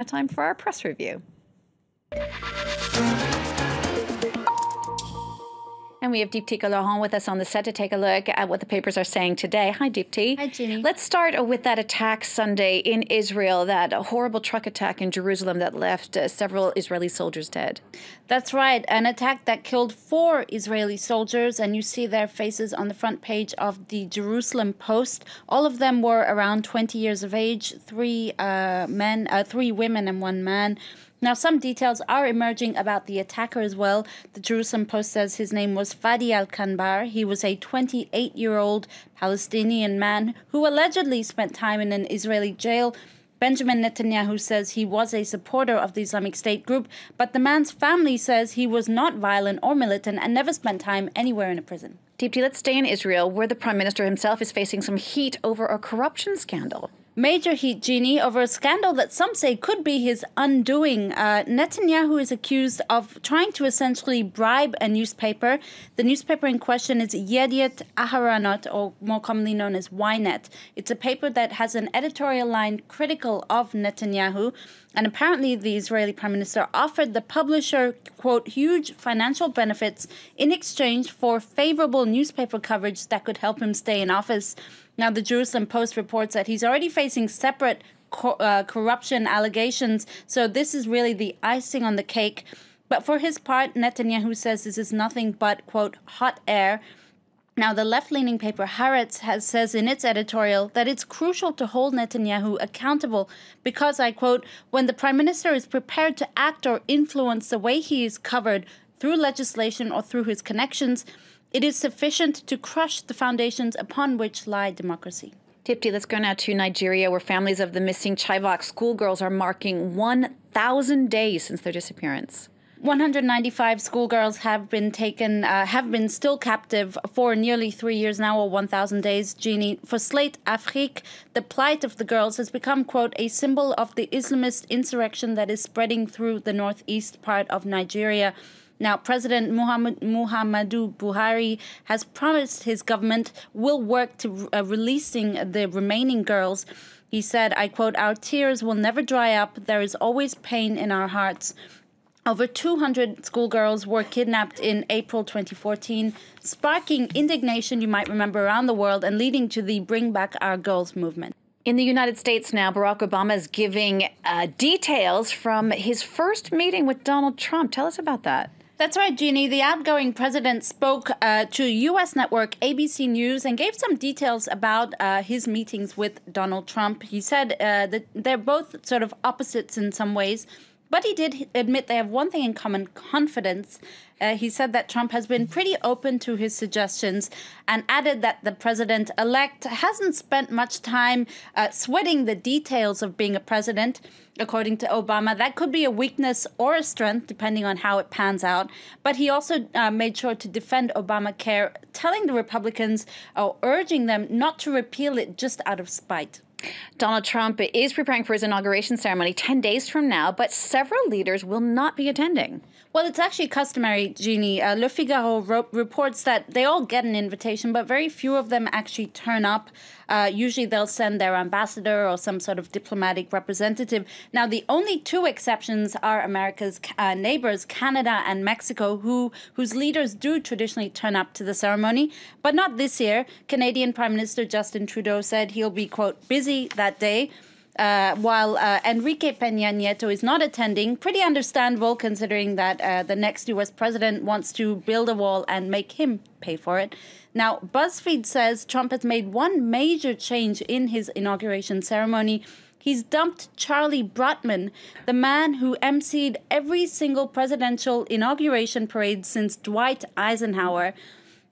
Time for our press review. And we have Deepti Laurent with us on the set to take a look at what the papers are saying today. Hi, Deepti. Hi, Jeanne. Let's start with that attack Sunday in Israel, that horrible truck attack in Jerusalem that left several Israeli soldiers dead. That's right. An attack that killed 4 Israeli soldiers, and you see their faces on the front page of the Jerusalem Post. All of them were around 20 years of age, 3 women and 1 man. Now, some details are emerging about the attacker as well. The Jerusalem Post says his name was Fadi al-Kanbar. He was a 28-year-old Palestinian man who allegedly spent time in an Israeli jail. Benjamin Netanyahu says he was a supporter of the Islamic State group, but the man's family says he was not violent or militant and never spent time anywhere in a prison. Deepti, let's stay in Israel, where the Prime Minister himself is facing some heat over a corruption scandal. Major heat, Jeanne, over a scandal that some say could be his undoing. Netanyahu is accused of trying to essentially bribe a newspaper. The newspaper in question is Yediot Aharonot, or more commonly known as Ynet. It's a paper that has an editorial line critical of Netanyahu. And apparently the Israeli Prime Minister offered the publisher, quote, huge financial benefits in exchange for favorable newspaper coverage that could help him stay in office. Now, the Jerusalem Post reports that he's already facing separate corruption allegations, so this is really the icing on the cake. But for his part, Netanyahu says this is nothing but, quote, hot air. Now, the left-leaning paper Haaretz says in its editorial that it's crucial to hold Netanyahu accountable because, I quote, when the Prime Minister is prepared to act or influence the way he is covered through legislation or through his connections, it is sufficient to crush the foundations upon which lie democracy. Deepti, let's go now to Nigeria, where families of the missing Chibok schoolgirls are marking 1,000 days since their disappearance. 195 schoolgirls have been still captive for nearly 3 years now, or 1,000 days, Jeanne. For Slate Afrique, the plight of the girls has become, quote, a symbol of the Islamist insurrection that is spreading through the northeast part of Nigeria. Now, President Muhammadu Buhari has promised his government will work to releasing the remaining girls. He said, I quote, our tears will never dry up. There is always pain in our hearts. Over 200 schoolgirls were kidnapped in April 2014, sparking indignation, you might remember, around the world and leading to the Bring Back Our Girls movement. In the United States now, Barack Obama is giving details from his first meeting with Donald Trump. Tell us about that. That's right, Jeanne. The outgoing president spoke to U.S. network ABC News and gave some details about his meetings with Donald Trump. He said that they're both sort of opposites in some ways, but he did admit they have one thing in common: confidence. He said that Trump has been pretty open to his suggestions and added that the president-elect hasn't spent much time sweating the details of being a president. According to Obama, that could be a weakness or a strength, depending on how it pans out. But he also made sure to defend Obamacare, telling the Republicans or urging them not to repeal it just out of spite. Donald Trump is preparing for his inauguration ceremony 10 days from now, but several leaders will not be attending. Well, it's actually customary, Jeanne. Le Figaro reports that they all get an invitation, but very few of them actually turn up. Usually they'll send their ambassador or some sort of diplomatic representative. Now, the only 2 exceptions are America's neighbors, Canada and Mexico, whose leaders do traditionally turn up to the ceremony, but not this year. Canadian Prime Minister Justin Trudeau said he'll be, quote, busy that day. While Enrique Peña Nieto is not attending, pretty understandable considering that the next U.S. president wants to build a wall and make him pay for it. Now, BuzzFeed says Trump has made one major change in his inauguration ceremony. He's dumped Charlie Brotman, the man who emceed every single presidential inauguration parade since Dwight Eisenhower.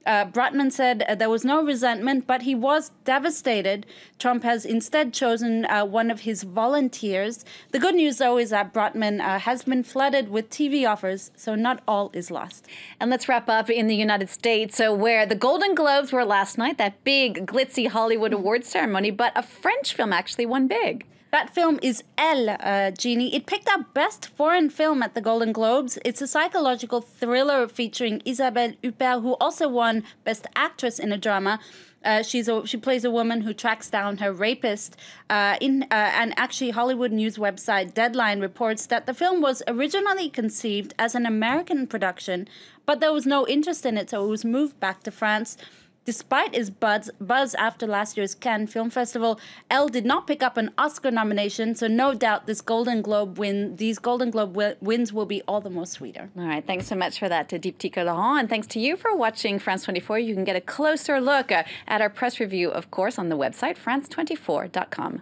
Brotman said there was no resentment, but he was devastated. Trump has instead chosen one of his volunteers. The good news, though, is that Brotman has been flooded with TV offers, so not all is lost. And let's wrap up in the United States, where the Golden Globes were last night, that big, glitzy Hollywood awards ceremony, but a French film actually won big. That film is Elle, Jeanne. It picked up Best Foreign Film at the Golden Globes. It's a psychological thriller featuring Isabelle Huppert, who also won Best Actress in a Drama. She plays a woman who tracks down her rapist. And actually, Hollywood news website Deadline reports that the film was originally conceived as an American production, but there was no interest in it, so it was moved back to France. Despite its buzz after last year's Cannes Film Festival, Elle did not pick up an Oscar nomination, so no doubt these Golden Globe wins will be all the more sweeter. All right, thanks so much for that to Deeptika Laurent, and thanks to you for watching France 24. You can get a closer look at our press review, of course, on the website france24.com.